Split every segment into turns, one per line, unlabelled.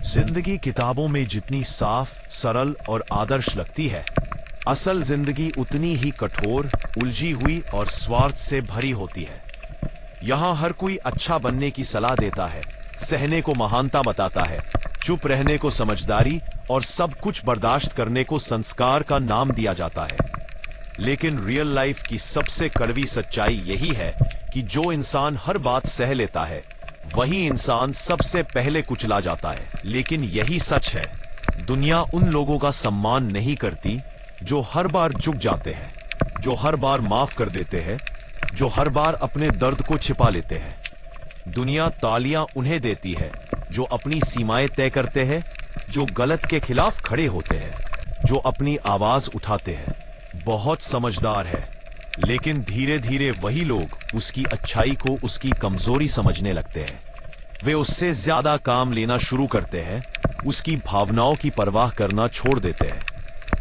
जिंदगी किताबों में जितनी साफ, सरल और आदर्श लगती है, असल जिंदगी उतनी ही कठोर, उलझी हुई और स्वार्थ से भरी होती है। यहाँ हर कोई अच्छा बनने की सलाह देता है, सहने को महानता बताता है, चुप रहने को समझदारी और सब कुछ बर्दाश्त करने को संस्कार का नाम दिया जाता है। लेकिन रियल लाइफ की सबसे कड़वी सच्चाई यही है कि जो इंसान हर बात सह लेता है, वही इंसान सबसे पहले कुचला जाता है। लेकिन यही सच है, दुनिया उन लोगों का सम्मान नहीं करती जो हर बार झुक जाते हैं, जो हर बार माफ कर देते हैं, जो हर बार अपने दर्द को छिपा लेते हैं। दुनिया तालियां उन्हें देती है जो अपनी सीमाएं तय करते हैं, जो गलत के खिलाफ खड़े होते हैं, जो अपनी आवाज उठाते हैं। बहुत समझदार है, लेकिन धीरे धीरे वही लोग उसकी अच्छाई को उसकी कमजोरी समझने लगते हैं। वे उससे ज्यादा काम लेना शुरू करते हैं, उसकी भावनाओं की परवाह करना छोड़ देते हैं,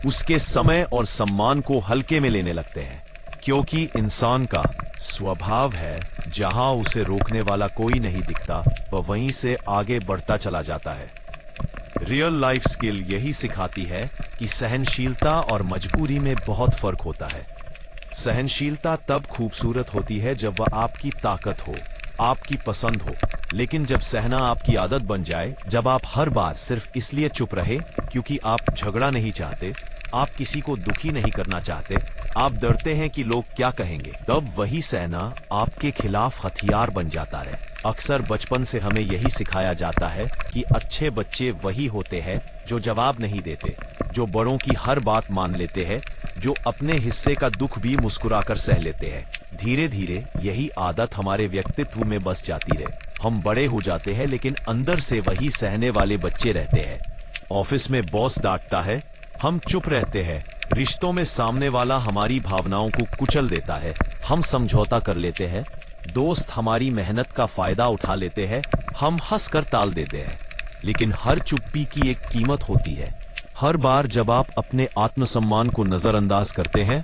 उसके समय और सम्मान को हल्के में लेने लगते हैं, क्योंकि इंसान का स्वभाव है जहां उसे रोकने वाला कोई नहीं दिखता, वह वहीं से आगे बढ़ता चला जाता है। रियल लाइफ स्किल यही सिखाती है कि सहनशीलता और मजबूरी में बहुत फर्क होता है। सहनशीलता तब खूबसूरत होती है जब वह आपकी ताकत हो, आपकी पसंद हो। लेकिन जब सहना आपकी आदत बन जाए, जब आप हर बार सिर्फ इसलिए चुप रहे क्योंकि आप झगड़ा नहीं चाहते, आप किसी को दुखी नहीं करना चाहते, आप डरते हैं कि लोग क्या कहेंगे, तब वही सहना आपके खिलाफ हथियार बन जाता है। अक्सर बचपन से हमें यही सिखाया जाता है कि अच्छे बच्चे वही होते हैं जो जवाब नहीं देते, जो बड़ों की हर बात मान लेते हैं, जो अपने हिस्से का दुख भी मुस्कुराकर सह लेते हैं। धीरे धीरे यही आदत हमारे व्यक्तित्व में बस जाती है। हम बड़े हो जाते हैं, लेकिन अंदर से वही सहने वाले बच्चे रहते हैं। ऑफिस में बॉस डांटता है, हम चुप रहते हैं। रिश्तों में सामने वाला हमारी भावनाओं को कुचल देता है, हम समझौता कर लेते हैं। दोस्त हमारी मेहनत का फायदा उठा लेते हैं, हम हंसकर टाल देते हैं। लेकिन हर चुप्पी की एक कीमत होती है। हर बार जब आप अपने आत्मसम्मान को नजरअंदाज करते हैं,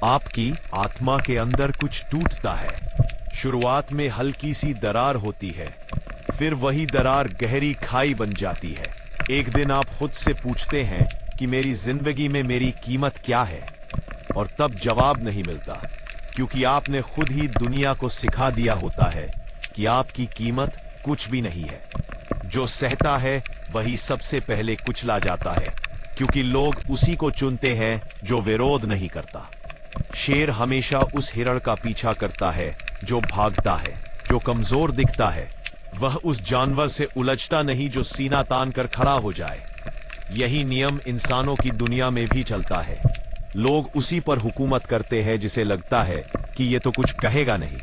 आपकी आत्मा के अंदर कुछ टूटता है। शुरुआत में हल्की सी दरार होती है, फिर वही दरार गहरी खाई बन जाती है। एक दिन आप खुद से पूछते हैं कि मेरी जिंदगी में मेरी कीमत क्या है, और तब जवाब नहीं मिलता, क्योंकि आपने खुद ही दुनिया को सिखा दिया होता है कि आपकी कीमत कुछ भी नहीं है। जो सहता है वही सबसे पहले कुचला जाता है, क्योंकि लोग उसी को चुनते हैं जो विरोध नहीं करता। शेर हमेशा उस हिरण का पीछा करता है जो भागता है, जो कमजोर दिखता है। वह उस जानवर से उलझता नहीं जो सीना तान कर खड़ा हो जाए। यही नियम इंसानों की दुनिया में भी चलता है। लोग उसी पर हुकूमत करते हैं जिसे लगता है कि ये तो कुछ कहेगा नहीं।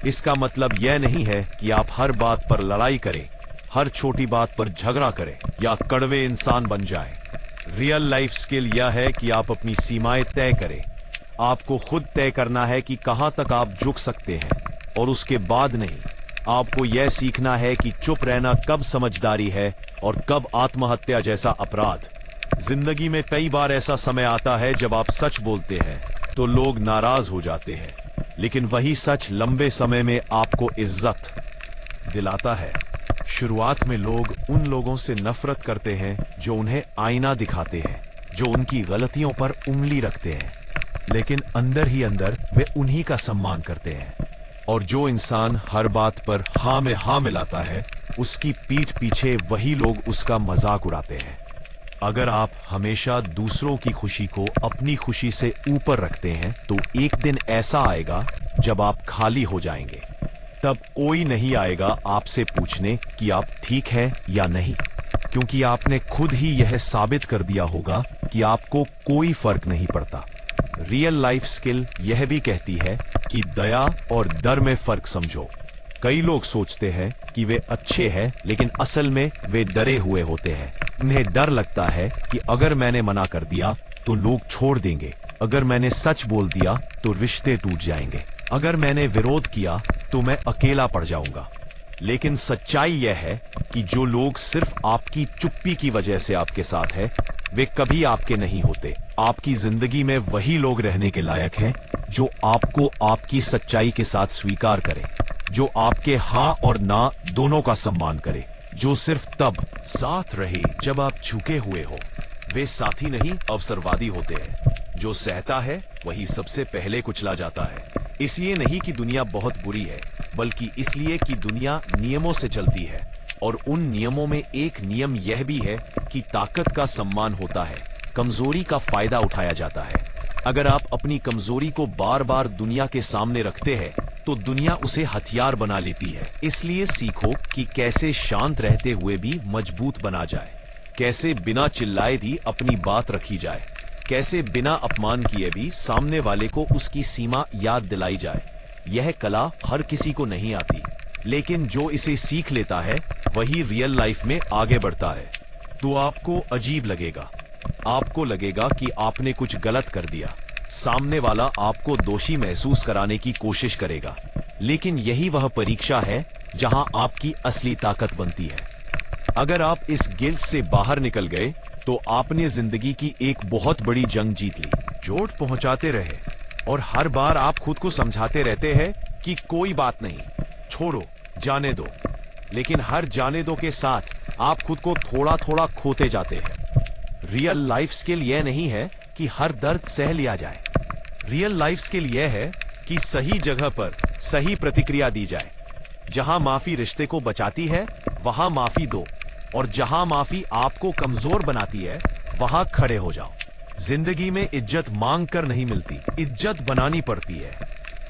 इसका मतलब यह नहीं है कि आप हर बात पर लड़ाई करें, हर छोटी बात पर झगड़ा करें या कड़वे इंसान बन जाएं। रियल लाइफ स्किल यह है कि आप अपनी सीमाएं तय करें। आपको खुद तय करना है कि कहां तक आप झुक सकते हैं, और उसके बाद नहीं। आपको यह सीखना है कि चुप रहना कब समझदारी है और कब आत्महत्या जैसा अपराध। जिंदगी में कई बार ऐसा समय आता है जब आप सच बोलते हैं तो लोग नाराज हो जाते हैं, लेकिन वही सच लंबे समय में आपको इज्जत दिलाता है। शुरुआत में लोग उन लोगों से नफरत करते हैं जो उन्हें आईना दिखाते हैं, जो उनकी गलतियों पर उंगली रखते हैं, लेकिन अंदर ही अंदर वे उन्हीं का सम्मान करते हैं। और जो इंसान हर बात पर हाँ में हाँ मिलाता है, उसकी पीठ पीछे वही लोग उसका मजाक उड़ाते हैं। अगर आप हमेशा दूसरों की खुशी को अपनी खुशी से ऊपर रखते हैं, तो एक दिन ऐसा आएगा जब आप खाली हो जाएंगे। तब कोई नहीं आएगा आपसे पूछने कि आप ठीक हैं या नहीं, क्योंकि आपने खुद ही यह साबित कर दिया होगा कि आपको कोई फर्क नहीं पड़ता। रियल लाइफ स्किल यह भी कहती है कि दया और डर में फर्क समझो। कई लोग सोचते हैं कि वे अच्छे हैं, लेकिन असल में वे डरे हुए होते हैं। उन्हें डर लगता है कि अगर मैंने मना कर दिया तो लोग छोड़ देंगे, अगर मैंने सच बोल दिया तो रिश्ते टूट जाएंगे, अगर मैंने विरोध किया तो मैं अकेला पड़ जाऊंगा। लेकिन सच्चाई यह है कि जो लोग सिर्फ आपकी चुप्पी की वजह से आपके साथ है, वे कभी आपके नहीं होते। आपकी जिंदगी में वही लोग रहने के लायक हैं जो आपको आपकी सच्चाई के साथ स्वीकार करें, जो आपके हाँ और ना दोनों का सम्मान करे, जो सिर्फ तब साथ रहे जब आप झुके हुए हो। वे साथी नहीं अवसरवादी होते हैं। जो सहता है वही सबसे पहले कुचला जाता है। इसलिए नहीं कि दुनिया बहुत बुरी है, बल्कि इसलिए कि दुनिया नियमों से चलती है, और उन नियमों में एक नियम यह भी है कि ताकत का सम्मान होता है, कमजोरी का फायदा उठाया जाता है। अगर आप अपनी कमजोरी को बार बार दुनिया के सामने रखते हैं तो दुनिया उसे हथियार बना लेती है। इसलिए सीखो कि कैसे शांत रहते हुए भी मजबूत बना जाए, कैसे बिना चिल्लाए भी अपनी बात रखी जाए, कैसे बिना अपमान किए भी सामने वाले को उसकी सीमा याद दिलाई जाए। यह कला हर किसी को नहीं आती, लेकिन जो इसे सीख लेता है वही रियल लाइफ में आगे बढ़ता है। तो आपको अजीब लगेगा, आपको लगेगा कि आपने कुछ गलत कर दिया, सामने वाला आपको दोषी महसूस कराने की कोशिश करेगा, लेकिन यही वह परीक्षा है जहां आपकी असली ताकत बनती है। अगर आप इस गिल्ट से बाहर निकल गए तो आपने जिंदगी की एक बहुत बड़ी जंग जीत ली। चोट पहुंचाते रहे और हर बार आप खुद को समझाते रहते हैं कि कोई बात नहीं, छोड़ो, जाने दो, लेकिन हर जाने दो के साथ आप खुद को थोड़ा थोड़ा खोते जाते हैं। रियल लाइफ स्किल यह नहीं है कि हर दर्द सह लिया जाए। रियल लाइफ स्किल यह है कि सही जगह पर सही प्रतिक्रिया दी जाए। जहां माफी रिश्ते को बचाती है वहां माफी दो, और जहां माफी आपको कमजोर बनाती है वहां खड़े हो जाओ। जिंदगी में इज्जत मांग कर नहीं मिलती, इज्जत बनानी पड़ती है,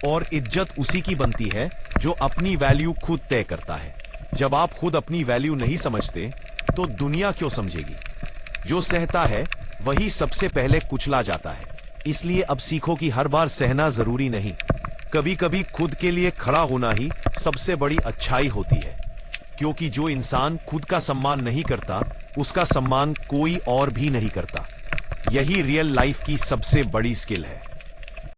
और इज्जत उसी की बनती है जो अपनी वैल्यू खुद तय करता है। जब आप खुद अपनी वैल्यू नहीं समझते तो दुनिया क्यों समझेगी? जो सहता है वही सबसे पहले कुचला जाता है। इसलिए अब सीखो कि हर बार सहना जरूरी नहीं, कभी कभी खुद के लिए खड़ा होना ही सबसे बड़ी अच्छाई होती है, क्योंकि जो इंसान खुद का सम्मान नहीं करता उसका सम्मान कोई और भी नहीं करता। यही रियल लाइफ की सबसे बड़ी स्किल है।